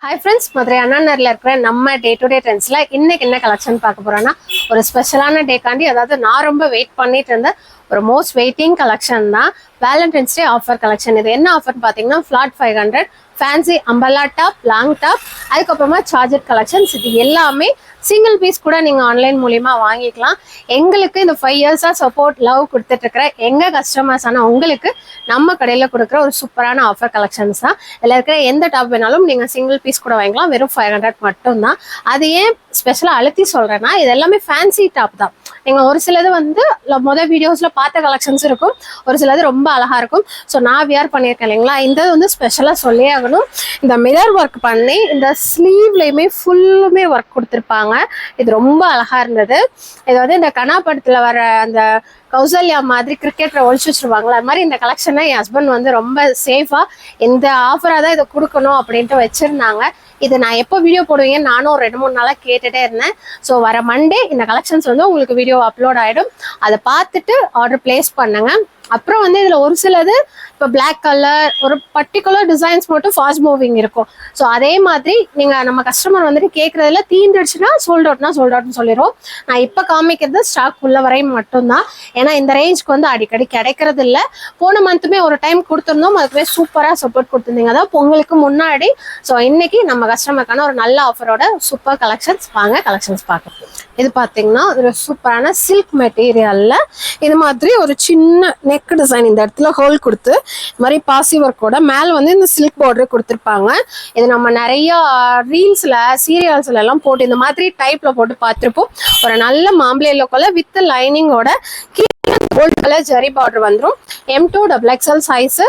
Hi friends, Madurai அண்ணா நகர்ல இருக்கிற நம்ம டே டு டே ட்ரெண்ட்ஸ்ல இன்னைக்கு என்ன கலெக்ஷன் பார்க்க போறோம்னா ஒரு ஸ்பெஷலான டேக்காண்டி, அதாவது நான் ரொம்ப வெயிட் பண்ணிட்டு இருந்த ஒரு மோஸ்ட் வெயிட்டிங் கலெக்ஷன் தான் வேலண்டைன்ஸ் டே ஆஃபர் கலெக்ஷன். இது என்ன ஆஃபர் பார்த்தீங்கன்னா flat 500 fancy Ambala top, long top, அதுக்கப்புறமா சார்ஜர் கலெக்ஷன்ஸ். இது எல்லாமே சிங்கிள் பீஸ் கூட நீங்க ஆன்லைன் மூலியமா வாங்கிக்கலாம். எங்களுக்கு இந்த 5 இயர்ஸா சப்போர்ட் லவ் கொடுத்துட்டு இருக்கிற எங்க கஸ்டமர்ஸ் ஆனா உங்களுக்கு நம்ம கடையில கொடுக்குற ஒரு சூப்பரான ஆஃபர் கலெக்ஷன்ஸ் தான். இதுல இருக்கிற எந்த டாப் வேணாலும் நீங்க சிங்கிள் பீஸ் கூட வாங்கிக்கலாம், வெறும் 500 மட்டும் தான். அது ஏன் ஸ்பெஷலா அழுத்தி சொல்றேன்னா, இது எல்லாமே ஃபேன்சி டாப் தான். நீங்க ஒரு சிலது வந்து மொதல் வீடியோஸ்ல பார்த்த கலெக்ஷன்ஸ் இருக்கும், ஒரு சிலது ரொம்ப அழகா இருக்கும். ஸோ நான் வியர் பண்ணியிருக்கேன் இல்லைங்களா, இந்த வந்து ஸ்பெஷலா சொல்லி ஆகணும். இந்த மிரர் ஒர்க் பண்ணி இந்த ஸ்லீவ்லயுமே ஃபுல்லுமே ஒர்க் கொடுத்துருப்பாங்க. இது ரொம்ப அழகா இருந்தது. இது வந்து இந்த கனா படத்துல வர அந்த கௌசல்யா மாதிரி கிரிக்கெட்டரை ஒழிச்சு வச்சிருவாங்களா, அது மாதிரி இந்த கலெக்ஷனை என் ஹஸ்பண்ட் வந்து ரொம்ப சேஃபா இந்த ஆஃபரா தான் இதை கொடுக்கணும் அப்படின்ட்டு வச்சிருந்தாங்க. இது நான் எப்போ வீடியோ போடுவீங்கன்னு நானும் ஒரு 2-3 நாளாக கேட்டுட்டே இருந்தேன். ஸோ வர மண்டே இந்த கலெக்ஷன்ஸ் வந்து உங்களுக்கு வீடியோ அப்லோட் ஆகிடும். அதை பார்த்துட்டு ஆர்டர் பிளேஸ் பண்ணுங்க. அப்புறம் வந்து இதில் ஒரு சிலது இப்போ பிளாக் கலர் ஒரு பர்டிகுலர் டிசைன்ஸ் மட்டும் ஃபாஸ்ட் மூவிங் இருக்கும். ஸோ அதே மாதிரி நீங்கள் நம்ம கஸ்டமர் வந்துட்டு கேட்குறதுல தீந்துடுச்சுன்னா சோல்ட் அவுட்னு சொல்லிடுவோம். நான் இப்போ காமிக்கிறது ஸ்டாக் உள்ள வரையும் மட்டும்தான். ஏன்னா இந்த ரேஞ்சுக்கு வந்து அடிக்கடி கிடைக்கிறது இல்லை. போன மந்த்துமே ஒரு டைம் கொடுத்துருந்தோம், அதுக்குமே சூப்பராக சப்போர்ட் கொடுத்துருந்தீங்க, அதான் பொங்கலுக்கு முன்னாடி. ஸோ இன்னைக்கு நம்ம கஸ்டமருக்கான ஒரு நல்ல ஆஃபரோட சூப்பர் கலெக்ஷன்ஸ் வாங்க கலெக்ஷன்ஸ் பார்க்கலாம். இது பார்த்தீங்கன்னா ஒரு சூப்பரான சில்க் மெட்டீரியல்ல இது மாதிரி ஒரு சின்ன நெக் டிசைன், இந்த இடத்துல ஹோல் கொடுத்து இது மாதிரி பாசி ஒர்க்கோட மேல வந்து இந்த சில்க் பார்டர் கொடுத்துருப்பாங்க. இது நம்ம நிறைய ரீல்ஸ்ல சீரியல்ஸ்ல எல்லாம் போட்டு இந்த மாதிரி டைப்ல போட்டு பார்த்துருப்போம். ஒரு நல்ல மாம்பழ எல்லோ கலர் வித் லைனிங்கோட கோல்ட் கலர் ஜரி பார்டர் வந்துடும். M2 XXL size.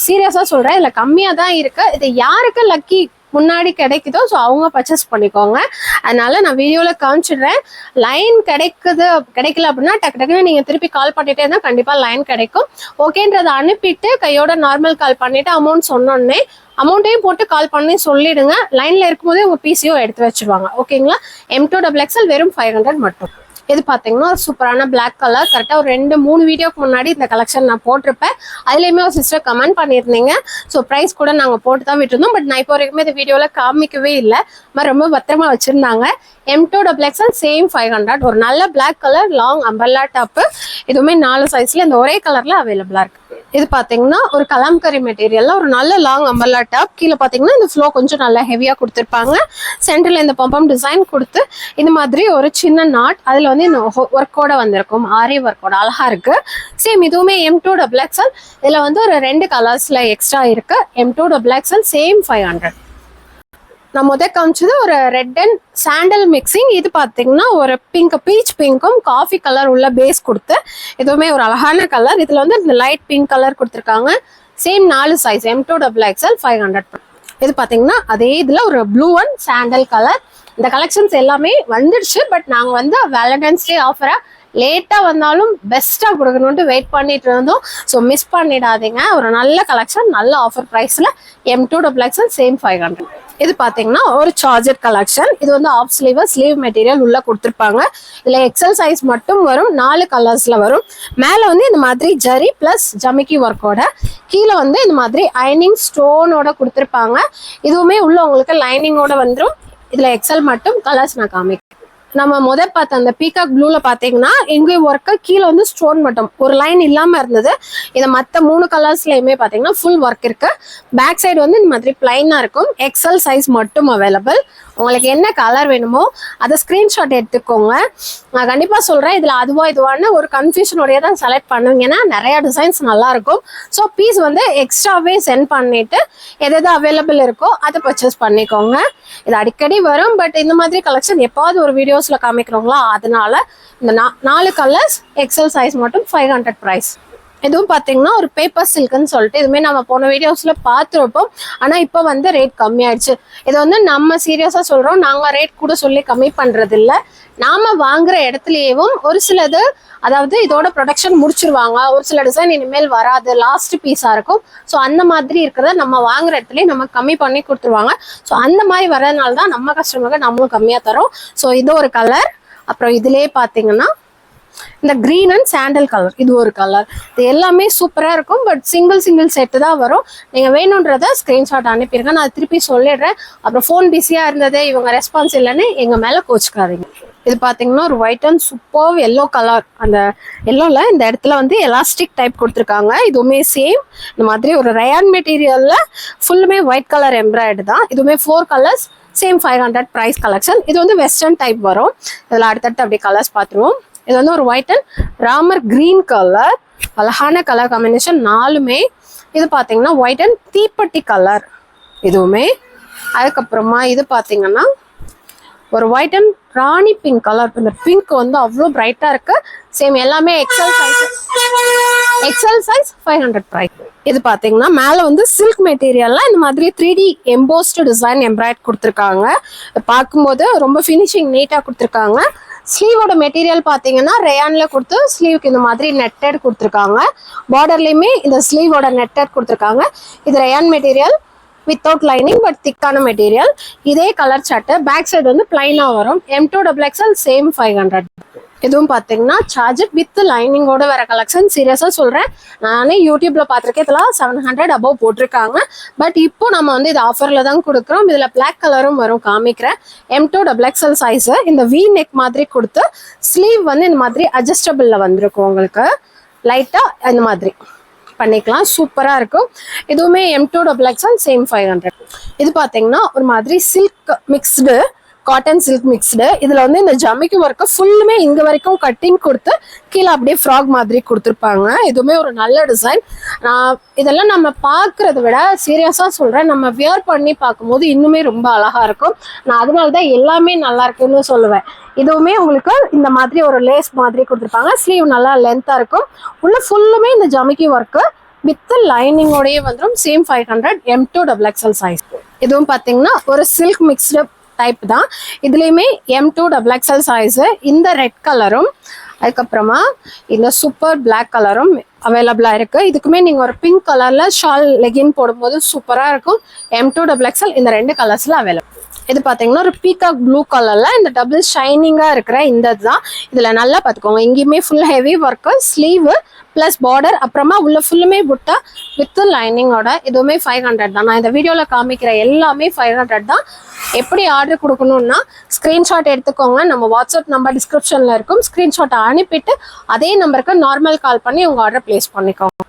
சீரியஸா சொல்றேன், இதுல கம்மியா தான் இருக்கு. இது யாருக்கு லக்கி முன்னாடி கிடைக்குதோ ஸோ அவங்க பர்ச்சேஸ் பண்ணிக்கோங்க. அதனால நான் வீடியோவில் காமிச்சிடுறேன். லைன் கிடைக்கல அப்படின்னா டக்குன்னு நீங்கள் திருப்பி கால் பண்ணிட்டே இருந்தால் கண்டிப்பாக லைன் கிடைக்கும். ஓகேன்றதை அனுப்பிட்டு கையோட நார்மல் கால் பண்ணிட்டு அமௌண்ட் சொன்னோன்னே அமௌண்ட்டையும் போட்டு கால் பண்ணி சொல்லிடுங்க. லைனில் இருக்கும்போதே உங்கள் பிசியோ எடுத்து வச்சுருவாங்க. ஓகேங்களா? M2 XXL வெறும் 500 மட்டும். இது பார்த்தீங்கன்னா சூப்பரான பிளாக் கலர். கரெக்டாக ஒரு 2-3 வீடியோக்கு முன்னாடி இந்த கலெக்ஷன் நான் போட்டிருப்பேன். அதுலேயுமே ஒரு சிஸ்டர் கமெண்ட் பண்ணியிருந்தீங்க. ஸோ ப்ரைஸ் கூட நாங்கள் போட்டு தான் விட்டுருந்தோம். பட் நான் இப்போ வரைக்குமே இந்த வீடியோவில் காமிக்கவே இல்லை. மாதிரி ரொம்ப பத்திரமா வச்சுருந்தாங்க. M2 XXL same 500. ஒரு நல்ல black colour long umbrella top. இதுவுமே 4 சைஸில் இந்த ஒரே கலரில் அவைலபிளாக இருக்குது. இது பார்த்தீங்கன்னா ஒரு கலாம்கரி மெட்டீரியல்ல ஒரு நல்ல லாங் அம்பர்லா டாப். கீழே பார்த்தீங்கன்னா இந்த ஃப்ளோ கொஞ்சம் நல்லா ஹெவியாக கொடுத்துருப்பாங்க. சென்டரில் இந்த பம்பம் டிசைன் கொடுத்து இந்த மாதிரி ஒரு சின்ன நாட், அதில் வந்து இந்த ஒர்க்கோட வந்திருக்கும், ஆரி ஒர்க்கோட அழகா இருக்கு. சேம் இதுவுமே M2 XXL. இதில் வந்து ஒரு 2 கலர்ஸ்ல எக்ஸ்ட்ரா இருக்கு. M2 XXL same 500. நான் காமிச்சது ஒரு ரெட் அண்ட் சாண்டல் மிக்சிங். இது பார்த்தீங்கன்னா ஒரு பிங்க், பீச் பிங்க்கும் காஃபி கலர் உள்ள பேஸ் கொடுத்து இதுவுமே ஒரு அழகான கலர். இதில் வந்து இந்த லைட் பிங்க் கலர் கொடுத்துருக்காங்க. Same 4 size M2 XXL 500. இது பார்த்தீங்கன்னா அதே இதில் ஒரு ப்ளூ அண்ட் சாண்டல் கலர். இந்த கலெக்ஷன்ஸ் எல்லாமே வந்துடுச்சு. பட் நாங்கள் வந்து வேலண்டைன்ஸ் டே ஆஃபரை லேட்டாக வந்தாலும் பெஸ்ட்டாக கொடுக்கணுன்ட்டு வெயிட் பண்ணிட்டு இருந்தோம். ஸோ மிஸ் பண்ணிடாதீங்க. ஒரு நல்ல கலெக்ஷன் நல்ல ஆஃபர் ப்ரைஸில் M2 XXL சேம் 500. இது பார்த்தீங்கன்னா ஒரு சார்ஜர் கலெக்ஷன். இது வந்து ஆஃப் ஸ்லீவ் மெட்டீரியல் உள்ள கொடுத்துருப்பாங்க. இதில் XL சைஸ் மட்டும் வரும். 4 கலர்ஸில் வரும். மேலே வந்து இந்த மாதிரி ஜரி ப்ளஸ் ஜமிக்கி ஒர்க்கோட, கீழே வந்து இந்த மாதிரி அயனிங் ஸ்டோனோட கொடுத்துருப்பாங்க. இதுவுமே உள்ள உங்களுக்கு லைனிங்கோட வந்துடும். இதில் XL மட்டும் கலர்ஸ் நான் காமிக்கிறேன். நம்ம பார்த்த அந்த பீகாக் ப்ளூல பாத்தீங்கன்னா எங்க ஒர்க்கு கீழே வந்து ஸ்டோன் மட்டும் ஒரு லைன் இல்லாம இருந்தது. இதை மற்ற 3 கலர்ஸ்லயுமே பாத்தீங்கன்னா ஃபுல் ஒர்க் இருக்கு. பேக் சைடு வந்து இந்த மாதிரி பிளைனா இருக்கும். XL சைஸ் மட்டும் அவைலபிள். உங்களுக்கு என்ன கலர் வேணுமோ அதை ஸ்கிரீன்ஷாட் எடுத்துக்கோங்க. நான் கண்டிப்பா சொல்றேன், இதுல இதுவான ஒரு கன்ஃபியூஷனோடய தான் செலக்ட் பண்ணுவீங்க. ஏன்னா நிறைய டிசைன்ஸ் நல்லா இருக்கும். ஸோ பீஸ் வந்து எக்ஸ்ட்ராவே சென்ட் பண்ணிட்டு எது அவைலபிள் இருக்கோ அதை பர்ச்சேஸ் பண்ணிக்கோங்க. இது அடிக்கடி வரும். பட் இந்த மாதிரி கலெக்ஷன் எப்பாவது ஒரு வீடியோஸ்ல காமிக்கிறோங்களா, அதனால இந்த 4 கலர்ஸ் XL சைஸ் மட்டும் 500 ப்ரைஸ். இதுவும் பார்த்தீங்கன்னா ஒரு பேப்பர் சில்க்னு சொல்லிட்டு இதுவுமே நம்ம போன வீடியோஸ்ல பார்த்துருப்போம். ஆனால் இப்போ வந்து ரேட் கம்மியாயிடுச்சு. இது வந்து நம்ம சீரியஸாக சொல்கிறோம், நாங்கள் ரேட் கூட சொல்லி கம்மி பண்ணுறது இல்லை. நாம வாங்குற இடத்துலயேவும் ஒரு சிலது, அதாவது இதோட ப்ரொடக்ஷன் முடிச்சிருவாங்க, ஒரு சில டிசைன் இனிமேல் வராது, லாஸ்ட் பீஸா இருக்கும். ஸோ அந்த மாதிரி இருக்கிறத நம்ம வாங்குற இடத்துலயே நம்ம கம்மி பண்ணி கொடுத்துருவாங்க. ஸோ அந்த மாதிரி வர்றதுனால தான் நம்ம கஸ்டமருக்கு நம்மளும் கம்மியா தரோம். ஸோ இது ஒரு கலர். அப்புறம் இதுலயே பாத்தீங்கன்னா இந்த கிரீன் அண்ட் சாண்டல் கலர் இது ஒரு கலர். இது எல்லாமே சூப்பராக இருக்கும். பட் சிங்கிள் செட்டு தான் வரும். நீங்கள் வேணுன்றதை ஸ்க்ரீன்ஷாட் அனுப்பிடுங்க. நான் திருப்பி சொல்லிடுறேன். அப்புறம் ஃபோன் பிஸியாக இருந்தது, இவங்க ரெஸ்பான்ஸ் இல்லைன்னு எங்கள் மேலே கோச்சுக்காதீங்க. இது பார்த்தீங்கன்னா ஒரு white and super yellow colour. அந்த எல்லோவில் இந்த இடத்துல வந்து எலாஸ்டிக் டைப் கொடுத்துருக்காங்க. இதுவுமே சேம் இந்த மாதிரி ஒரு ரயான் மெட்டீரியலில் ஃபுல்லுமே ஒயிட் கலர் எம்ப்ராய்டு தான். இதுவுமே 4 கலர்ஸ், சேம் 500 ப்ரைஸ் கலெக்ஷன். இது வந்து வெஸ்டர்ன் டைப் வரும். இதில் அடுத்தடுத்து அப்படியே கலர்ஸ் பார்த்துருவோம். இது வந்து ஒரு white and Ramar green colour, அழகான கலர் காம்பினேஷன் 4மே. இது பார்த்தீங்கன்னா ஒயிட் அண்ட் தீப்பட்டி கலர் இதுவுமே. அதுக்கப்புறமா இது பார்த்தீங்கன்னா ஒரு white and Rani pink colour. இந்த பிங்க் வந்து அவ்வளோ பிரைட்டா இருக்கு. சேம் எல்லாமே எக்ஸல் சைஸ் 500 ப்ரைஸ். இது பாத்தீங்கன்னா மேல வந்து சில்க் மெட்டீரியல்ல இந்த மாதிரி 3D எம்போஸ்டு டிசைன் எம்ப்ராய்ட் கொடுத்துருக்காங்க. பார்க்கும்போது ரொம்ப ஃபினிஷிங் நீட்டா கொடுத்துருக்காங்க. ஸ்லீவோட மெட்டீரியல் பாத்தீங்கன்னா ரேயான்ல கொடுத்து ஸ்லீவுக்கு இந்த மாதிரி நெட்டட் கொடுத்துருக்காங்க. பார்டர்லயுமே இந்த ஸ்லீவோட நெட்டட் கொடுத்துருக்காங்க. இது rayon material without lining but திக்கான மெட்டீரியல். இதே கலர் சார்ட்டு பேக் சைடு வந்து பிளைனா வரும். M2XXL same 500. இதுவும் பார்த்தீங்கன்னா சார்ஜட் வித் லைனிங்கோட வர கலெக்ஷன். சீரியஸாக சொல்கிறேன், நானே யூடியூப்ல பார்த்துருக்கேன். இதெல்லாம் 700 above போட்டிருக்காங்க. பட் இப்போ நம்ம வந்து இது ஆஃபரில் தான் கொடுக்குறோம். இதில் பிளாக் கலரும் வரும், காமிக்கிறேன். M2XXL சைஸு இந்த வி நெக் மாதிரி கொடுத்து ஸ்லீவ் வந்து இந்த மாதிரி அட்ஜஸ்டபிளில் வந்திருக்கும். உங்களுக்கு லைட்டாக இந்த மாதிரி பண்ணிக்கலாம். சூப்பரா இருக்கும். இதுவுமே M2XXL சேம் 500. இது பாத்தீங்கன்னா ஒரு மாதிரி silk mixed, cotton silk mixed. இதுல வந்து இந்த ஜமிக்கி ஒர்க்கு ஃபுல்லுமே இங்க வரைக்கும் கட்டிங் கொடுத்து கீழே அப்படியே ஃப்ராக் மாதிரி கொடுத்துருப்பாங்க. இதுவுமே ஒரு நல்ல டிசைன். இதெல்லாம் நம்ம பார்க்கறத விட சீரியஸா சொல்றேன், நம்ம வியர் பண்ணி பார்க்கும்போது இன்னுமே ரொம்ப அழகா இருக்கும். நான் அதனாலதான் எல்லாமே நல்லா இருக்குன்னு சொல்லுவேன். இதுவுமே உங்களுக்கு இந்த மாதிரி ஒரு லேஸ் மாதிரி கொடுத்துருப்பாங்க. ஸ்லீவ் நல்லா லென்த்தா இருக்கும். உள்ள ஃபுல்லுமே இந்த ஜமிக்கி ஒர்க்கு வித் லைனிங்கோடயே வந்துடும். Same 500 M2XXL size. இதுவும் பார்த்தீங்கன்னா ஒரு சில்க் மிக்ஸ்டு டைப் தான். இதுலேயுமே M2XXL சைஸு. இந்த ரெட் கலரும் அதுக்கப்புறமா இந்த சூப்பர் பிளாக் கலரும் அவைலபிளாக இருக்குது. இதுக்குமே நீங்கள் ஒரு பிங்க் கலரில் ஷால் லெகின் போடும்போது சூப்பராக இருக்கும். M2XXL இந்த 2 கலர்ஸில் அவைலபிள். இது பார்த்தீங்கன்னா ஒரு பீகாக் ப்ளூ கலரில் இந்த டபுள் ஷைனிங்காக இருக்கிற இந்த இதுதான். இதில் நல்லா பார்த்துக்கோங்க, எங்கேயுமே full heavy work, sleeve plus border, அப்புறமா உள்ள ஃபுல்லுமே புட்டா வித் லைனிங்கோட. இதுவுமே 500 தான். நான் இந்த வீடியோவில் காமிக்கிற எல்லாமே 500 தான். எப்படி ஆர்டர் கொடுக்கணும்னா ஸ்க்ரீன்ஷாட் எடுத்துக்கோங்க. நம்ம வாட்ஸ்அப் நம்பர் டிஸ்கிரிப்ஷனில் இருக்கும். ஸ்க்ரீன்ஷாட்டை அனுப்பிட்டு அதே நம்பருக்கு நார்மல் கால் பண்ணி உங்கள் ஆர்டர் பிளேஸ் பண்ணிக்கோங்க.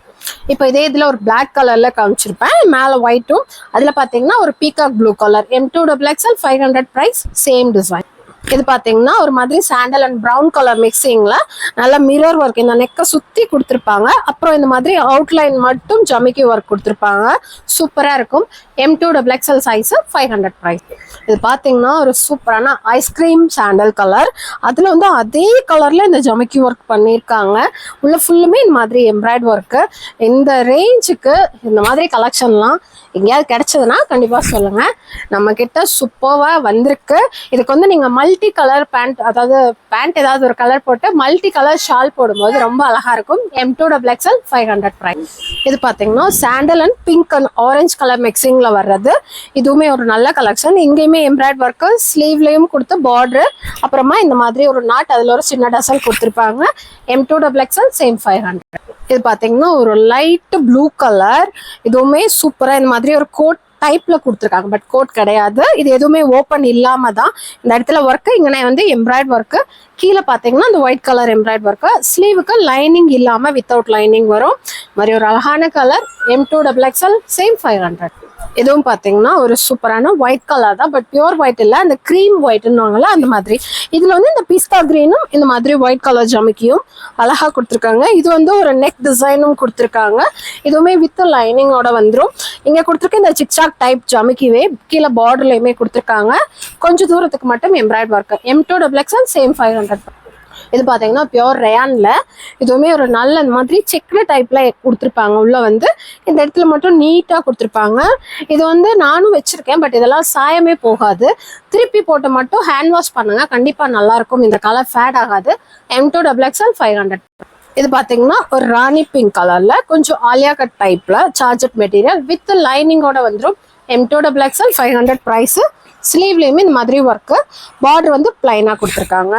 இப்போ இதே இதில் ஒரு பிளாக் கலர்ல காமிச்சிருப்பேன், மேலே ஒயிட்டும். அதில் பார்த்தீங்கன்னா ஒரு peacock blue colour. M2XXL 500 price, same design. இது பார்த்தீங்கன்னா ஒரு மாதிரி சாண்டல் அண்ட் ப்ரௌன் கலர் மிக்சிங்ல நல்ல மிரர் ஒர்க் இந்த நெக்கை சுற்றி கொடுத்துருப்பாங்க. அப்புறம் இந்த மாதிரி அவுட்லைன் மட்டும் ஜமிக்கி ஒர்க் கொடுத்துருப்பாங்க. சூப்பராக இருக்கும். M2XXL size 500 price. இது பார்த்தீங்கன்னா ஒரு சூப்பரான ஐஸ்கிரீம் சாண்டல் கலர். அதில் வந்து அதே கலரில் இந்த ஜமிக்கி ஒர்க் பண்ணியிருக்காங்க. உள்ள ஃபுல்லுமே இந்த மாதிரி எம்ப்ராய்டு ஒர்க்கு. இந்த ரேஞ்சுக்கு இந்த மாதிரி கலெக்ஷன்லாம் எங்கேயாவது கிடைச்சதுன்னா கண்டிப்பாக சொல்லுங்கள். நம்ம கிட்ட சூப்பராக வந்திருக்கு. இதுக்கு வந்து நீங்கள் மல்டி கலர் பேண்ட், அதாவது பேண்ட் ஏதாவது ஒரு கலர் போட்டு மல்டி கலர் ஷால் போடும்போது ரொம்ப அழகாக இருக்கும். M2XXL 500 price. இது பார்த்தீங்கன்னா sandal and pink and orange colour மிக்சிங்கில் வர்றது. இதுவுமே ஒரு நல்ல கலெக்ஷன். இங்கேயுமே எம்ப்ராய்டு ஒர்க்கு, ஸ்லீவ்லையும் கொடுத்து பார்டர், அப்புறமா இந்த மாதிரி ஒரு நாட், அதில் ஒரு சின்ன டசல் கொடுத்துருப்பாங்க. M2XXL same 500. இது பார்த்தீங்கன்னா ஒரு லைட் ப்ளூ கலர். இதுவுமே சூப்பராக இந்த மாதிரி ஒரு கோட் டைப்ல கொடுத்துருக்காங்க. பட் கோட் கிடையாது. இது எதுவுமே ஓப்பன் இல்லாம தான் இந்த இடத்துல ஒர்க்கு. இங்கே வந்து எம்ப்ராய்டு ஒர்க்கு. கீழே பார்த்தீங்கன்னா இந்த ஒயிட் கலர் எம்ப்ராய்டு ஒர்க்கு. ஸ்லீவுக்கு லைனிங் இல்லாமல் வித்தவுட் லைனிங் வரும். மாதிரி ஒரு அழகான கலர். M2XXL same 500. இதுவும் பார்த்தீங்கன்னா ஒரு சூப்பரான ஒயிட் கலர் தான். பட் பியூர் ஒயிட் இல்லை, அந்த க்ரீம் ஒயிட்னுவாங்கல்ல அந்த மாதிரி. இதில் வந்து இந்த பிஸ்தா கிரீனும் இந்த மாதிரி ஒயிட் கலர் ஜமிக்கியும் அழகாக கொடுத்துருக்காங்க. இது வந்து ஒரு நெக் டிசைனும் கொடுத்துருக்காங்க. இதுவுமே வித் லைனிங்கோட வந்துடும். இங்கே கொடுத்துருக்க இந்த சிக்சாக் டைப் ஜமிக்கிவே கீழே பார்டர்லையுமே கொடுத்துருக்காங்க. கொஞ்சம் தூரத்துக்கு மட்டும் எம்ப்ராய்டு ஒர்க்கு. M2XXL same 500. இது பார்த்தீங்கன்னா பியோர் ரேயான்ல. இதுவுமே ஒரு நல்ல இந்த மாதிரி செக்டு டைப்ல கொடுத்துருப்பாங்க. உள்ள வந்து இந்த இடத்துல மட்டும் நீட்டாக கொடுத்துருப்பாங்க. இது வந்து நானும் வச்சிருக்கேன். பட் இதெல்லாம் சாயமே போகாது. திருப்பி போட்டு மட்டும் ஹேண்ட் வாஷ் பண்ணுங்க, கண்டிப்பா நல்லா இருக்கும். இந்த கலர் ஃபேட் ஆகாது. M2XXL 500. இது பார்த்தீங்கன்னா ஒரு ராணி பிங்க் கலர்ல கொஞ்சம் ஆலியா கட் டைப்ல சார்ஜட் மெட்டீரியல் வித் லைனிங்கோட வந்துடும். M2XXL 500 price. ஸ்லீவ்லையுமே இந்த மாதிரி ஒர்க்கு. பார்டர் வந்து பிளைனா கொடுத்துருக்காங்க.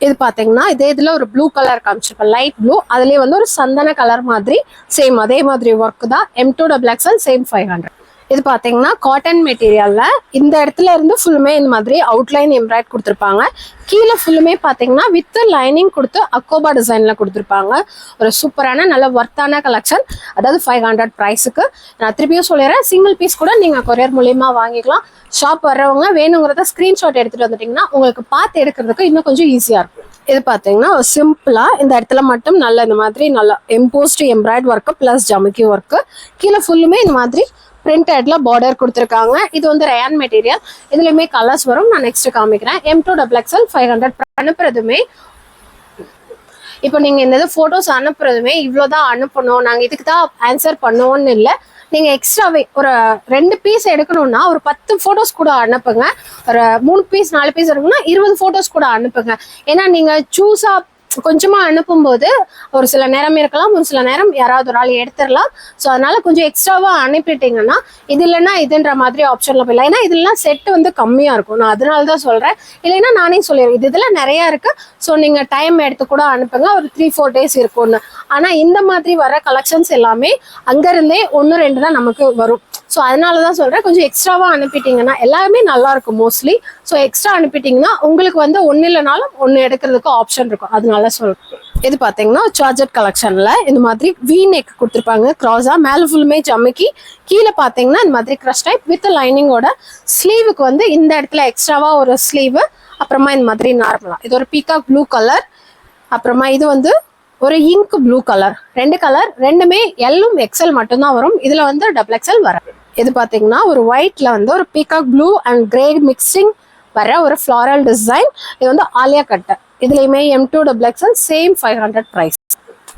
இது பாத்தீங்கன்னா இதுல ஒரு ப்ளூ கலர் காமிச்சிருப்பேன், லைட் ப்ளூ. அதுலயே வந்து ஒரு சந்தன கலர் மாதிரி சேம் அதே மாதிரி ஒர்க் தான். M2XXL same 500. இது பாத்தீங்கன்னா காட்டன் மெட்டீரியல்ல இந்த இடத்துல இருந்து ஃபுல்லுமே இந்த மாதிரி அவுட்லைன் எம்ப்ராய்ட் கொடுத்துருப்பாங்க. கீழே ஃபுல்லுமே பாத்தீங்கன்னா வித் லைனிங் கொடுத்து அக்கோபா டிசைன்ல கொடுத்துருப்பாங்க. ஒரு சூப்பரான நல்ல ஒர்த்தான கலெக்ஷன். அதாவது 500 ப்ரைஸுக்கு. நான் திருப்பியும் சொல்லிடுறேன், சிங்கிள் பீஸ் கூட நீங்க கொரியர் மூலியமா வாங்கிக்கலாம். ஷாப் வர்றவங்க வேணுங்கிறத ஸ்கிரீன்ஷாட் எடுத்துட்டு வந்துட்டீங்கன்னா உங்களுக்கு பார்த்து எடுக்கிறதுக்கு இன்னும் கொஞ்சம் ஈஸியா இருக்கும். இது பாத்தீங்கன்னா சிம்பிளா இந்த இடத்துல மட்டும் நல்ல இந்த மாதிரி நல்ல எம்போஸ்ட் எம்ப்ராய்ட் ஒர்க் பிளஸ் ஜமிக்கி ஒர்க். கீழே ஃபுல்லுமே இந்த மாதிரி பிரிண்டட்ல பார்டர் கொடுத்துருக்காங்க. இது வந்து ரயான் மெட்டீரியல். இதுலயுமே கலர்ஸ் வரும், நான் நெக்ஸ்ட் காமிக்கிறேன். M2XXL 500 அனுப்புறதுமே இப்போ நீங்க இந்த போட்டோஸ் அனுப்புறதுமே இவ்வளவுதான் அனுப்பணும், நாங்க இதுக்கு தான் ஆன்சர் பண்ணுவோம்னு இல்லை. நீங்க எக்ஸ்ட்ராவே ஒரு 2 பீஸ் எடுக்கணும்னா ஒரு 10 போட்டோஸ் கூட அனுப்புங்க. ஒரு 3 பீஸ் 4 பீஸ் எடுக்கணும்னா 20 போட்டோஸ் கூட அனுப்புங்க. ஏன்னா நீங்க சூஸா கொஞ்சமா அனுப்பும்போது ஒரு சில நேரம் இருக்கலாம், ஒரு சில நேரம் யாராவது ஒரு ஆள் எடுத்துடலாம். ஸோ அதனால கொஞ்சம் எக்ஸ்ட்ராவா அனுப்பிட்டீங்கன்னா இது இல்லைன்னா இதுன்ற மாதிரி ஆப்ஷன்ல போயிடலாம். ஏன்னா இதெல்லாம் செட் வந்து கம்மியா இருக்கும், நான் அதனால தான் சொல்றேன். இல்லைன்னா நானே சொல்லிடுறேன் இதெல்லாம் நிறைய இருக்கு, ஸோ நீங்க டைம் எடுத்து கூட அனுப்புங்க, ஒரு 3-4 டேஸ் இருக்கும்னு. ஆனா இந்த மாதிரி வர கலெக்ஷன்ஸ் எல்லாமே அங்கிருந்தே 1-2 தான் நமக்கு வரும். ஸோ அதனால தான் சொல்றேன், கொஞ்சம் எக்ஸ்ட்ராவா அனுப்பிட்டீங்கன்னா எல்லாமே நல்லா இருக்கும் மோஸ்ட்லி. ஸோ எக்ஸ்ட்ரா அனுப்பிட்டீங்கன்னா உங்களுக்கு வந்து ஒன்னு இல்லைனாலும் ஒன்னு எடுக்கிறதுக்கு ஆப்ஷன் இருக்கும், அதனால சொல்றேன். இது பாத்தீங்கன்னா சார்ஜட் கலெக்ஷன்ல இந்த மாதிரி வி நெக் கொடுத்துருப்பாங்க கிராஸா. மேல ஃபுல்லுமே ஜமிக்கி, கீழே பாத்தீங்கன்னா இந்த மாதிரி கிரஷ் டைப் வித் லைனிங்கோட. ஸ்லீவுக்கு வந்து இந்த இடத்துல எக்ஸ்ட்ராவா ஒரு ஸ்லீவ், அப்புறமா இந்த மாதிரி நார்மலா இது ஒரு பீகாக் ப்ளூ கலர், அப்புறமா இது வந்து ஒரு இங்க் ப்ளூ கலர். 2 கலர், ரெண்டுமே எல்லும் எக்ஸல் மட்டும்தான் வரும். இதுல வந்து XXL வரும். இது பாத்தீங்கன்னா ஒரு ஒயிட்ல வந்து ஒரு peacock blue and grey mixing வர ஒரு ஃப்ளாரல் டிசைன். இது வந்து ஆலியா கட்டை. இதுலயுமே M2XXL சேம் 500 ப்ரைஸ்.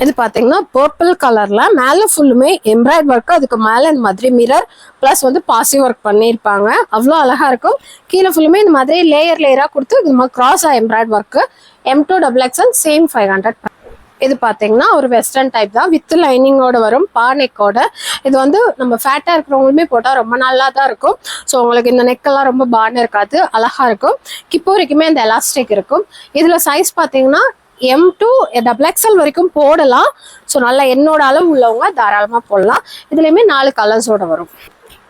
இது பாத்தீங்கன்னா பர்பிள் கலர்ல மேல ஃபுல்லுமே எம்ப்ராய்ட் ஒர்க், அதுக்கு மேல இந்த மாதிரி மிரர் பிளஸ் வந்து பாசி ஒர்க் பண்ணியிருப்பாங்க. அவ்வளோ அழகா இருக்கும். கீழே ஃபுல்லுமே இந்த மாதிரி லேயரா கொடுத்து இந்த மாதிரி கிராஸா எம்ப்ராய்ட் ஒர்க். M2XXL same 500. இது பாத்தீங்கன்னா ஒரு வெஸ்டர்ன் டைப் தான் வித் லைனிங்கோட வரும், பானெக்கோட. இது வந்து நம்ம ஃபேட்டா இருக்கிறவங்களுமே போட்டா ரொம்ப நல்லா தான் இருக்கும். ஸோ உங்களுக்கு இந்த நெக்கெல்லாம் ரொம்ப பான் இருக்காது, அழகா இருக்கும். கிப்போ வரைக்குமே இந்த எலாஸ்டிக் இருக்கும். இதுல சைஸ் பாத்தீங்கன்னா M2XXL வரைக்கும் போடலாம். ஸோ நல்லா என்னோட அளவு உள்ளவங்க தாராளமா போடலாம். இதுலயுமே 4 கலர்ஸோட வரும்.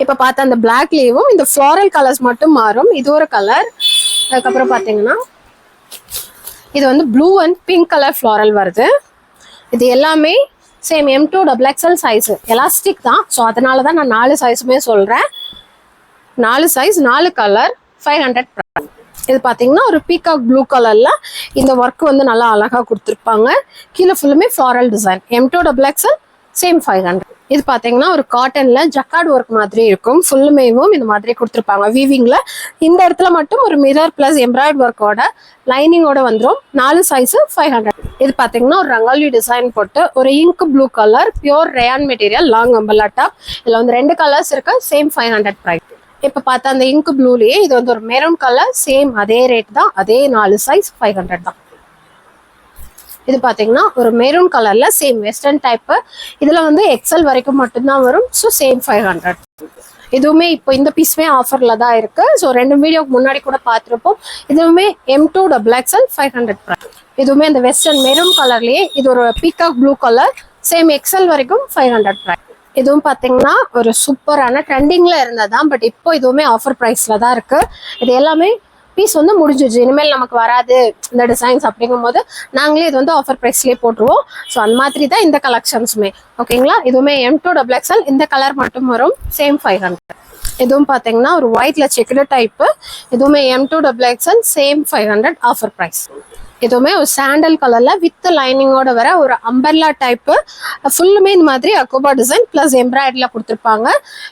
இப்ப பார்த்த அந்த பிளாக்லேயும் இந்த ஃப்ளாரல் கலர்ஸ் மட்டும் மாறும். இது ஒரு கலர். அதுக்கப்புறம் பாத்தீங்கன்னா இது வந்து blue and pink colour floral வருது. இது எல்லாமே சேம் M2XXL சைஸ், எலாஸ்டிக் தான். ஸோ அதனால தான் நான் 4 சைஸுமே சொல்றேன். 4 சைஸ் 4 கலர் 500. இது பாத்தீங்கன்னா ஒரு பீகாக் ப்ளூ கலர்ல இந்த ஒர்க் வந்து நல்லா அழகா கொடுத்துருப்பாங்க. கீழே ஃபுல்லுமே ஃப்ளாரல் டிசைன். M2XXL same 500. இது பாத்தீங்கன்னா ஒரு காட்டன்ல ஜக்கார்ட் ஒர்க் மாதிரி இருக்கும். ஃபுல்லுமேவும் இந்த மாதிரி கொடுத்துருப்பாங்க வீவிங்ல. இந்த இடத்துல மட்டும் ஒரு மிரர் பிளஸ் எம்ப்ராய்ட் ஒர்க்கோட லைனிங்கோட வந்துடும். 4 சைஸ் 500. இது பாத்தீங்கன்னா ஒரு ரங்கோலி டிசைன் போட்டு ஒரு ink blue colour pure rayon material long umbrella top. இதுல வந்து 2 கலர்ஸ் இருக்கு, சேம் 500 ப்ரைஸ். இப்ப பார்த்தா அந்த இங்க் ப்ளூலயே இது வந்து ஒரு மெரூன் கலர், சேம் அதே ரேட் தான், அதே 4 சைஸ் 500 தான். இது பாத்தீங்கன்னா ஒரு மெரூன் கலர்ல சேம் வெஸ்டர்ன் டைப். இதுல வந்து எக்ஸல் வரைக்கும் மட்டும்தான் வரும். So same 500. இதுவுமே இப்போ இந்த பீஸுமே ஆஃபர்ல தான் இருக்கு. ஸோ 2 வீடியோக்கு முன்னாடி கூட பார்த்துருப்போம். இதுவுமே M2XXL 500 ப்ரைஸ். இதுவுமே இந்த வெஸ்டர்ன் மெரூன் கலர்லயே இது ஒரு peacock blue colour, same XL வரைக்கும் 500 ப்ரைஸ். இதுவும் பாத்தீங்கன்னா ஒரு சூப்பரான ட்ரெண்டிங்ல இருந்ததான், பட் இப்போ இதுவுமே ஆஃபர் ப்ரைஸ்ல தான் இருக்கு. இது எல்லாமே பீஸ் வந்து முடிஞ்சிச்சு, இனிமேல் நமக்கு வராது இந்த டிசைன்ஸ் அப்படிங்கும் போது நாங்களே இது வந்து ஆஃபர் ப்ரைஸ்லேயே போட்டுருவோம். ஸோ அந்த மாதிரி தான் இந்த கலெக்ஷன்ஸுமே. ஓகேங்களா, இதுவுமே M2XXL இந்த கலர் மட்டும் வரும், சேம் 500. இதுவும் பார்த்தீங்கன்னா ஒரு ஒயிட்ல செக்குடு டைப்பு. இதுவுமே M2XXL சேம் 500 ஆஃபர் ப்ரைஸ். இதுவுமே ஒரு சாண்டல் கலர்ல வித் லைனிங்கோட வர ஒரு அம்பர்லா டைப்பு. ஃபுல்லுமே இந்த மாதிரி அக்கோபா டிசைன் பிளஸ் எம்ப்ராய்டரியில் கொடுத்துருப்பாங்க.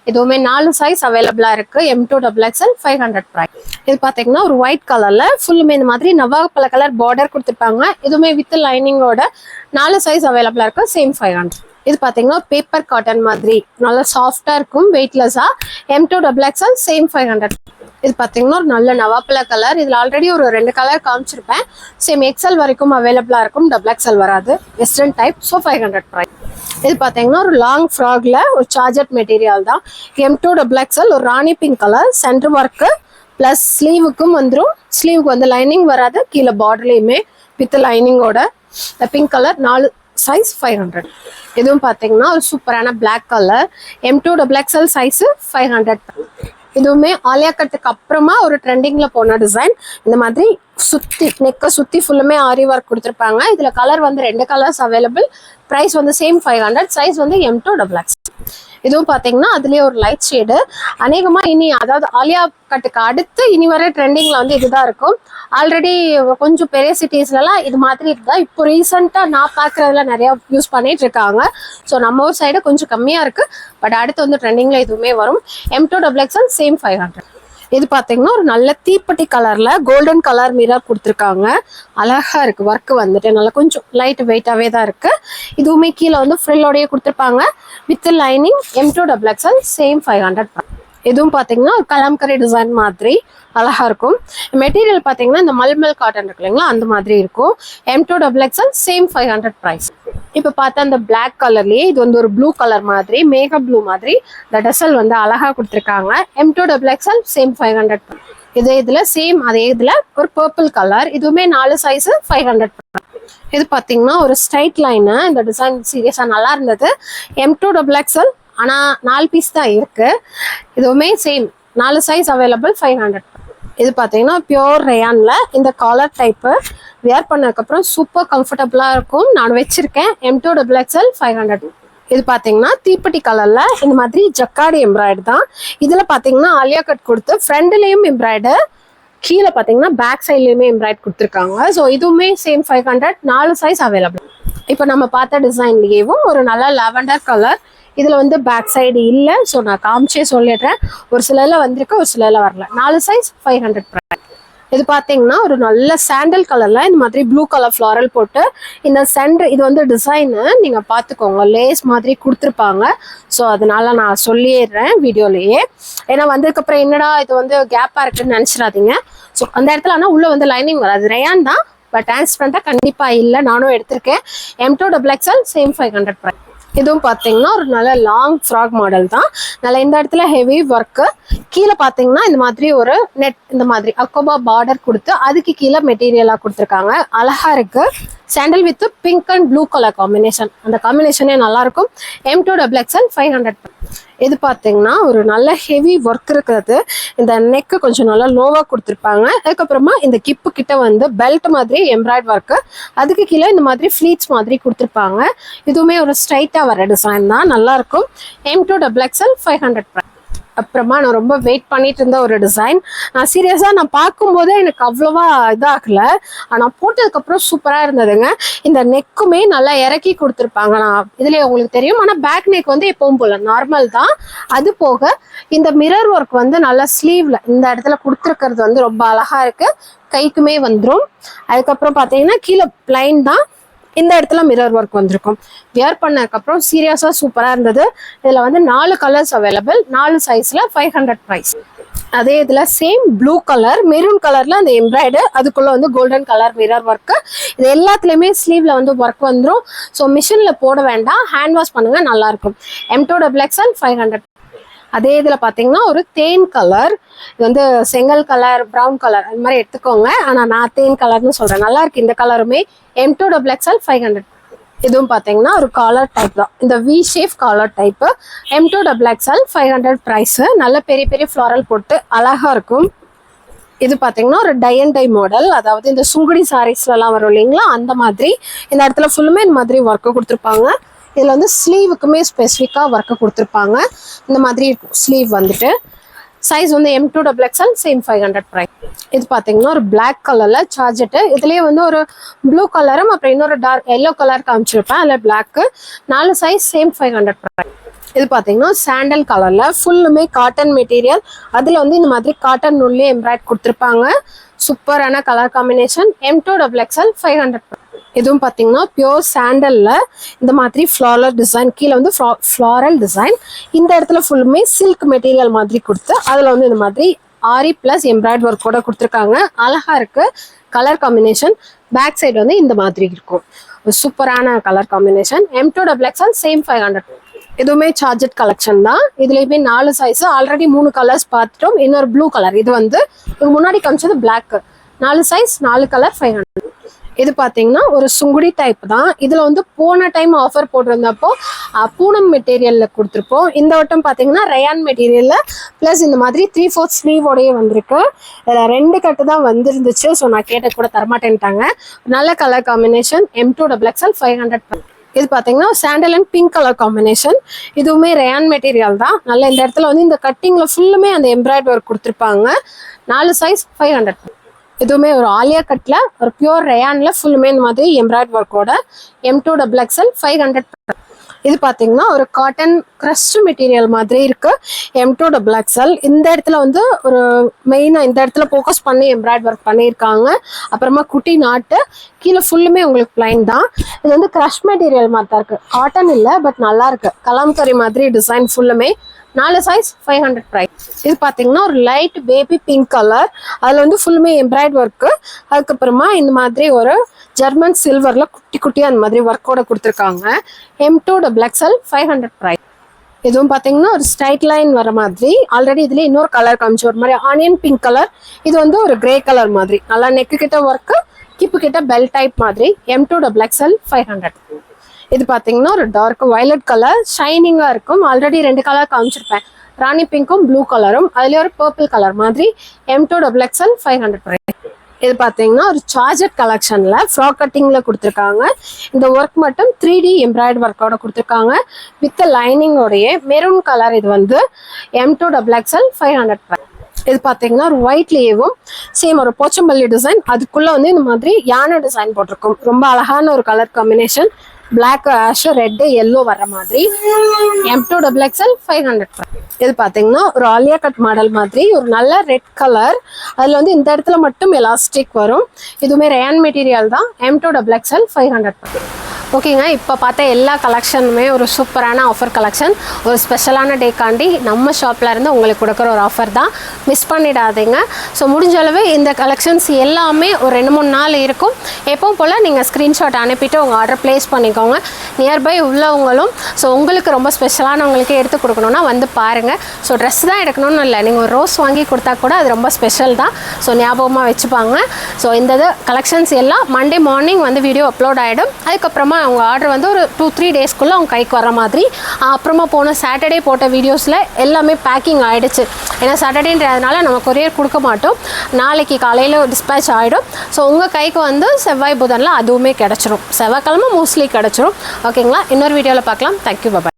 இதுவுமே 4 சைஸ் அவைலபிளா இருக்கு. M2XXL 500 price. இது பார்த்தீங்கன்னா ஒரு ஒயிட் கலர்ல ஃபுல்லுமே இந்த மாதிரி நவாப்பழ கலர் பார்டர் கொடுத்துருப்பாங்க. இதுவுமே வித் லைனிங்கோட 4 சைஸ் அவைலபிளா இருக்கு, சேம் 500. இது பார்த்தீங்கன்னா பேப்பர் காட்டன் மாதிரி நல்லா சாஃப்டா இருக்கும், வெயிட்லெஸ்ஸா. M2XXL same 500. இது பார்த்தீங்கன்னா ஒரு நல்ல நவாப்பழ கலர். இதில் ஆல்ரெடி ஒரு 2 கலர் காமிச்சிருப்பேன். சேம் எக்ஸல் வரைக்கும் அவைலபிளா இருக்கும், XXL வராது. Western type, so 500 price. இது பார்த்தீங்கன்னா ஒரு லாங் ஃப்ராக்ல ஒரு சார்ஜட் மெட்டீரியல் தான். M2XXL ஒரு rani pink colour, centre work plus ஸ்லீவுக்கும் வந்துடும். ஸ்லீவுக்கு வந்து லைனிங் வராது, கீழே பார்டர்லையுமே வித் லைனிங்கோட. இந்த பிங்க் கலர் 4 சைஸ் 500. இதுவும் பார்த்தீங்கன்னா ஒரு சூப்பரான பிளாக் கலர் M2XXL சைஸ் 500. இதுவுமே ஆலியா கட்டுக்கு அப்புறமா ஒரு ட்ரெண்டிங்ல போன டிசைன். இந்த மாதிரி சுத்தி நெக்கை சுத்தி ஃபுல்லுமே ஆரி ஒர்க் கொடுத்துருப்பாங்க. இதுல கலர் வந்து 2 கலர்ஸ் அவைலபிள். பிரைஸ் வந்து சேம் 500. சைஸ் வந்து M2XXL. இதுவும் பார்த்தீங்கன்னா அதுலேயே ஒரு லைட் ஷேடு. அநேகமாக இனி அதாவது ஆலியா கட்டுக்கு அடுத்து இனி வர ட்ரெண்டிங்கில் வந்து இதுதான் இருக்கும். ஆல்ரெடி கொஞ்சம் பெரிய சிட்டிஸ்லலாம் இது மாதிரி இருக்குதான். இப்போ ரீசெண்டாக நான் பார்க்குறதுல நிறையா யூஸ் பண்ணிட்டு இருக்காங்க. ஸோ நம்ம ஊர் சைடு கொஞ்சம் கம்மியாக இருக்குது. பட் அடுத்து வந்து ட்ரெண்டிங்கில் இதுவுமே வரும். M2XXL same 500. இது பார்த்தீங்கன்னா ஒரு நல்ல தீப்பெட்டி கலர்ல கோல்டன் கலர் மிரர் கொடுத்துருக்காங்க. அழகா இருக்கு. ஒர்க் வந்துட்டு நல்லா கொஞ்சம் லைட் வெயிட்டாவே தான் இருக்கு. இதுவுமே கீழே வந்து ஃப்ரில்லோடய கொடுத்துருப்பாங்க வித் லைனிங். M2XXL same 500. இதுவும் பார்த்தீங்கன்னா ஒரு கலாம்கரி டிசைன் மாதிரி அழகா இருக்கும். மெட்டீரியல் பார்த்தீங்கன்னா இந்த மல்மல் காட்டன் இருக்கு இல்லைங்களா, அந்த மாதிரி இருக்கும். M2XXL same 500 price. இப்போ பார்த்தா அந்த பிளாக் கலர்லயே இது வந்து ஒரு ப்ளூ கலர் மாதிரி, மேக ப்ளூ மாதிரி இந்த டெசல் வந்து அழகா கொடுத்துருக்காங்க. M2XXL same 500. இதுல சேம் அதே இதுல ஒரு பர்பிள் கலர். இதுவுமே 4 சைஸ் 500. இது பார்த்தீங்கன்னா ஒரு ஸ்ட்ரைட் லைனு. இந்த டிசைன் சீரியஸா நல்லா இருந்தது. M2XXL ஆனா 4 பீஸ் தான் இருக்கு. இதுவுமே சேம் 4 சைஸ் அவைலபிள் 500. இது பார்த்தீங்கன்னா பியோர் ரேயான்ல இந்த காலர் டைப்பு வேர் பண்ணதுக்கப்புறம் சூப்பர் கம்ஃபர்டபுளாக இருக்கும். நான் வச்சிருக்கேன். M2XXL 500. இது பார்த்தீங்கன்னா தீப்பெட்டி கலர்ல இந்த மாதிரி ஜக்காடி எம்ப்ராய்டு தான். இதில் பார்த்தீங்கன்னா ஆலியா கட் கொடுத்து ஃப்ரண்ட்லேயும் எம்ப்ராய்டு, கீழே பார்த்தீங்கன்னா பேக் சைட்லேயுமே எம்ப்ராய்டு கொடுத்துருக்காங்க. ஸோ இதுவுமே சேம் 500. 4 size available. இப்போ நம்ம பார்த்த டிசைன்லேயும் ஒரு நல்ல லாவெண்டர் கலர். இதில் வந்து பேக் சைடு இல்லை. ஸோ நான் காமிச்சே சொல்லிடுறேன். ஒரு சிலரில் வந்திருக்கு, ஒரு சிலரில் வரல. 4 சைஸ் 500. இது பார்த்தீங்கன்னா ஒரு நல்ல சாண்டல் கலரில் இந்த மாதிரி ப்ளூ கலர் ஃப்ளாரல் போட்டு இந்த சென்டர் இது வந்து டிசைனு நீங்கள் பார்த்துக்கோங்க. லேஸ் மாதிரி கொடுத்துருப்பாங்க. ஸோ அதனால நான் சொல்லிடுறேன் வீடியோலேயே. ஏன்னா வந்ததுக்கப்புறம் என்னடா இது வந்து கேப்பாக இருக்குன்னு நினச்சிடாதீங்க. ஸோ அந்த இடத்துல ஆனால் உள்ளே வந்து லைனிங் வராது. ரேயான் தான், பட் டிரான்ஸ்பரண்ட்டாக கண்டிப்பாக இல்லை. நானும் எடுத்திருக்கேன். M2XXL same 500 price. இதுவும் பார்த்தீங்கன்னா ஒரு நல்ல லாங் ஃப்ராக் மாடல் தான். நல்ல இந்த இடத்துல ஹெவி ஒர்க்கு. கீழே பார்த்தீங்கன்னா இந்த மாதிரி ஒரு நெட் இந்த மாதிரி அக்கோபா பார்டர் கொடுத்து அதுக்கு கீழே மெட்டீரியலாக கொடுத்துருக்காங்க. அழகா இருக்கு. Sandal with pink and blue colour combination. அந்த காம்பினேஷனே நல்லா இருக்கும். M2XXL 500. இது பார்த்தீங்கன்னா ஒரு நல்ல ஹெவி ஒர்க் இருக்கிறது. இந்த நெக்கு கொஞ்சம் நல்லா லோவாக கொடுத்துருப்பாங்க. அதுக்கப்புறமா இந்த கிப்பு கிட்ட வந்து பெல்ட் மாதிரி எம்ப்ராய்ட் ஒர்க்கு, அதுக்கு கீழே இந்த மாதிரி ஃப்ளீட்ஸ் மாதிரி கொடுத்துருப்பாங்க. இதுவுமே ஒரு ஸ்ட்ரைட்டாக வர டிசைன் தான், நல்லா இருக்கும். M2XXL 500. அப்புறமா நான் ரொம்ப வெயிட் பண்ணிட்டு இருந்த ஒரு டிசைன். நான் சீரியஸாக நான் பார்க்கும்போதே எனக்கு அவ்வளோவா இதாகல. ஆனால் போட்டதுக்கப்புறம் சூப்பராக இருந்ததுங்க. இந்த நெக்குமே நல்லா இறக்கி கொடுத்துருப்பாங்க. நான் இதுலேயே உங்களுக்கு தெரியும். ஆனால் பேக் நெக் வந்து எப்பவும் போல நார்மல் தான். அது போக இந்த மிரர் ஒர்க் வந்து நல்லா ஸ்லீவ்ல இந்த இடத்துல கொடுத்துருக்கிறது வந்து ரொம்ப அழகா இருக்கு. கைக்குமே வந்துடும். அதுக்கப்புறம் பார்த்தீங்கன்னா கீழே பிளைன் தான். இந்த இடத்துல மிரர் ஒர்க் வந்திருக்கும். வியர் பண்ணதுக்கப்புறம் சீரியஸாக சூப்பராக இருந்தது. இதில் வந்து 4 கலர்ஸ் அவைலபிள். 4 சைஸில் 500 ப்ரைஸ். அதே இதில் சேம் ப்ளூ கலர் மெரூன் கலரில் அந்த எம்ப்ராய்டு, அதுக்குள்ளே வந்து கோல்டன் கலர் மிரர் ஒர்க்கு. இது எல்லாத்துலேயுமே ஸ்லீவில் வந்து ஒர்க் வந்துடும். ஸோ மிஷினில் போட வேண்டாம், ஹேண்ட் வாஷ் பண்ணுங்கள், நல்லாயிருக்கும். M2XXL 500. அதே இதில் பார்த்தீங்கன்னா ஒரு தேன் கலர். இது வந்து செங்கல் கலர், ப்ரௌன் கலர் அது மாதிரி எடுத்துக்கோங்க. ஆனால் நான் தேன் கலர்னு சொல்கிறேன். நல்லா இருக்கு. இந்த கலருமே M2XXL 500. இதுவும் பார்த்தீங்கன்னா ஒரு காலர் டைப் தான். இந்த V shape collar type. M2XXL 500 price. நல்ல பெரிய பெரிய ஃப்ளாரல் போட்டு அழகாக இருக்கும். இது பார்த்தீங்கன்னா ஒரு டை அண்ட் டை மாடல். அதாவது இந்த சுங்குடி சாரீஸ்லாம் வரும் இல்லைங்களா, அந்த மாதிரி இந்த இடத்துல ஃபுல்லுமே இந்த மாதிரி ஒர்க்கு கொடுத்துருப்பாங்க. இதில் வந்து ஸ்லீவுக்குமே ஸ்பெசிஃபிக்காக ஒர்க்கு கொடுத்துருப்பாங்க. இந்த மாதிரி இருக்கும் ஸ்லீவ் வந்துட்டு. சைஸ் வந்து M2XXL சேம் 500 ப்ரைஸ். இது பார்த்தீங்கன்னா ஒரு பிளாக் கலரில் சார்ஜெட்டு. இதுலேயே வந்து ஒரு ப்ளூ கலரும் அப்புறம் இன்னொரு டார்க் எல்லோ கலர் காமிச்சிருப்பேன். அதில் பிளாக்கு. 4 size same 500 price. இது பார்த்தீங்கன்னா சாண்டல் கலரில் ஃபுல்லுமே காட்டன் மெட்டீரியல். அதில் வந்து இந்த மாதிரி காட்டன் நூல்லே எம்ப்ராய்ட் கொடுத்துருப்பாங்க. சூப்பரான கலர் காம்பினேஷன். M2XXL 500 price. இதுவும் பார்த்தீங்கன்னா பியோர் சாண்டல்ல இந்த மாதிரி ஃப்ளாரல் டிசைன். கீழே வந்து ஃப்ளாரல் டிசைன். இந்த இடத்துல ஃபுல்லுமே சில்க் மெட்டீரியல் மாதிரி கொடுத்து அதில் வந்து இந்த மாதிரி ஆரி பிளஸ் எம்ப்ராய்ட் ஒர்க் கூட கொடுத்துருக்காங்க. அழகா இருக்கு கலர் காம்பினேஷன். பேக் சைடு வந்து இந்த மாதிரி இருக்கும். சூப்பரான கலர் காம்பினேஷன். M2XXL same 500. இதுவுமே சார்ஜெட் கலெக்ஷன் தான். இதுலேயுமே 4 சைஸ். ஆல்ரெடி 3 கலர்ஸ் பார்த்துட்டோம். இன்னொரு ப்ளூ கலர். இது வந்து முன்னாடி காமிச்சது பிளாக். 4 size 4 colour 500. இது பார்த்தீங்கன்னா ஒரு சுங்குடி டைப் தான். இதில் வந்து போன டைம் ஆஃபர் போட்டிருந்தப்போ பூனம் மெட்டீரியலில் கொடுத்துருப்போம். இந்த வட்டம் பார்த்தீங்கன்னா ரயான் மெட்டீரியலில் ப்ளஸ் இந்த மாதிரி 3/4 ஸ்லீவோடையே வந்திருக்கு. இதில் 2 கட்டு தான் வந்துருந்துச்சு. ஸோ நான் கேட்ட கூட தரமாட்டேன்ட்டாங்க. நல்ல கலர் காம்பினேஷன் M2XXL 500. இது பார்த்தீங்கன்னா sandal and pink colour combination. இதுவுமே ரயான் மெட்டீரியல் தான். நல்ல இந்த இடத்துல வந்து இந்த கட்டிங்கில் ஃபுல்லுமே அந்த எம்ப்ராய்டரி ஒர்க் கொடுத்துருப்பாங்க. 4 சைஸ் 500. இதுவுமே ஒரு ஆலியா கட்டில் ஒரு பியூர் ரயானில் ஃபுல்லுமே இந்த மாதிரி எம்ப்ராய்டரி ஒர்க்கோட M2XXL 500. இது பார்த்தீங்கன்னா ஒரு காட்டன் க்ரஷ்ட் மெட்டீரியல் மாதிரி இருக்கு. M2XXL இந்த இடத்துல வந்து ஒரு மெயினாக இந்த இடத்துல ஃபோக்கஸ் பண்ணி எம்ப்ராய்டரி ஒர்க் பண்ணியிருக்காங்க. அப்புறமா குட்டி நாட்டு கீழே ஃபுல்லுமே உங்களுக்கு பிளைன் தான். இது வந்து க்ரஷ் மெட்டீரியல் மாதிரி தான் இருக்கு. காட்டன் இல்லை, பட் நல்லா இருக்கு. கலாம்கரி மாதிரி டிசைன் ஃபுல்லுமே. 4 சைஸ் 500 ப்ரைஸ். இது பார்த்தீங்கன்னா ஒரு லைட் பேபி பிங்க் கலர். அதில் வந்து ஃபுல்லுமே எம்ப்ராய்டரி ஒர்க்கு. அதுக்கப்புறமா இந்த மாதிரி ஒரு ஜெர்மன் சில்வரில் குட்டி குட்டியாக அந்த மாதிரி ஒர்க்கோட கொடுத்துருக்காங்க. M2XXL 500 price. இதுவும் பார்த்தீங்கன்னா ஒரு ஸ்ட்ரைட் லைன் வர மாதிரி. ஆல்ரெடி இதுலேயே இன்னொரு கலர் காமிச்சு ஒரு மாதிரி ஆனியன் பிங்க் கலர். இது வந்து ஒரு கிரே கலர் மாதிரி. நல்லா நெக்கு கிட்ட ஒர்க்கு, கிப்பு கிட்ட பெல் டைப் மாதிரி. M2XXL 500. இது பார்த்தீங்கன்னா ஒரு டார்க் வயலட் கலர் ஷைனிங்காக இருக்கும். ஆல்ரெடி 2 கலர் காமிச்சிருப்பேன், ராணி பிங்க்கும் ப்ளூ கலரும். அதுலேயே ஒரு பர்பிள் கலர் மாதிரி. M2XXL 500. இது பார்த்தீங்கன்னா ஒரு சார்ஜர் கலெக்ஷனில் ஃப்ராக் கட்டிங்கில் கொடுத்துருக்காங்க. இந்த ஒர்க் மட்டும் 3D எம்ப்ராய்டரி ஒர்க்கோட கொடுத்துருக்காங்க வித் லைனிங்கோடைய மெரூன் கலர். இது வந்து M2XXL 500. இது பார்த்தீங்கன்னா ஒரு ஒயிட்லேயும் சேம் ஒரு போச்சம்பள்ளி டிசைன். அதுக்குள்ளே வந்து இந்த மாதிரி யானை டிசைன் போட்டிருக்கும். ரொம்ப அழகான ஒரு colour combination. Black, ash, red, yellow வர்ற மாதிரி. M2XXL 500. இது பார்த்தீங்கன்னா ஒரு ஆலியா கட் மாடல் மாதிரி ஒரு நல்ல ரெட் கலர். அதில் வந்து இந்த இடத்துல மட்டும் எலாஸ்டிக் வரும். இதுவுமே ரயான் மெட்டீரியல் தான். M2XXL 500. ஓகேங்க, இப்போ பார்த்த எல்லா கலெக்ஷனுமே ஒரு சூப்பரான ஆஃபர் கலெக்ஷன். ஒரு ஸ்பெஷலான டேக்காண்டி நம்ம ஷாப்பில் இருந்து உங்களுக்கு கொடுக்குற ஒரு ஆஃபர் தான். மிஸ் பண்ணிடாதீங்க. ஸோ முடிஞ்ச அளவு இந்த கலெக்ஷன்ஸ் எல்லாமே ஒரு 2-3 நாள் இருக்கும். எப்பவும் போல் நீங்கள் ஸ்க்ரீன்ஷாட் அனுப்பிட்டு உங்கள் ஆர்டர் ப்ளேஸ் பண்ணிக்கோங்க. நியர்பை உள்ளவங்களும் ஸோ உங்களுக்கு ரொம்ப ஸ்பெஷலானவங்களுக்கே எடுத்து கொடுக்கணுன்னா வந்து பாருங்கள். ஸோ ட்ரெஸ் தான் எடுக்கணும்னு இல்லை, நீங்கள் ஒரு ரோஸ் வாங்கி கொடுத்தா கூட அது ரொம்ப ஸ்பெஷல் தான். ஸோ ஞாபகமாக வச்சுப்பாங்க. ஸோ இந்த கலெக்ஷன்ஸ் எல்லாம் மண்டே மார்னிங் வந்து வீடியோ அப்லோட் ஆகிடும். அதுக்கப்புறமா அவங்க ஆர்டர் வந்து ஒரு 2-3 டேஸ்க்குள்ளே அவங்க கைக்கு வர மாதிரி. அப்புறமா போன சாட்டர்டே போட்ட வீடியோஸில் எல்லாமே பேக்கிங் ஆகிடுச்சு. ஏன்னா சாட்டர்டேன்றதுனால நம்ம கொரியர் கொடுக்க மாட்டோம். நாளைக்கு காலையில் டிஸ்பேச் ஆகிடும். ஸோ உங்கள் கைக்கு வந்து செவ்வாய் புதனில் அதுவுமே கிடச்சிரும். செவ்வாய்க்கிழமை மோஸ்ட்லி கிடச்சிரும். ஓகேங்களா, இன்னொரு வீடியோவில் பார்க்கலாம். தேங்க்யூ, பாய்.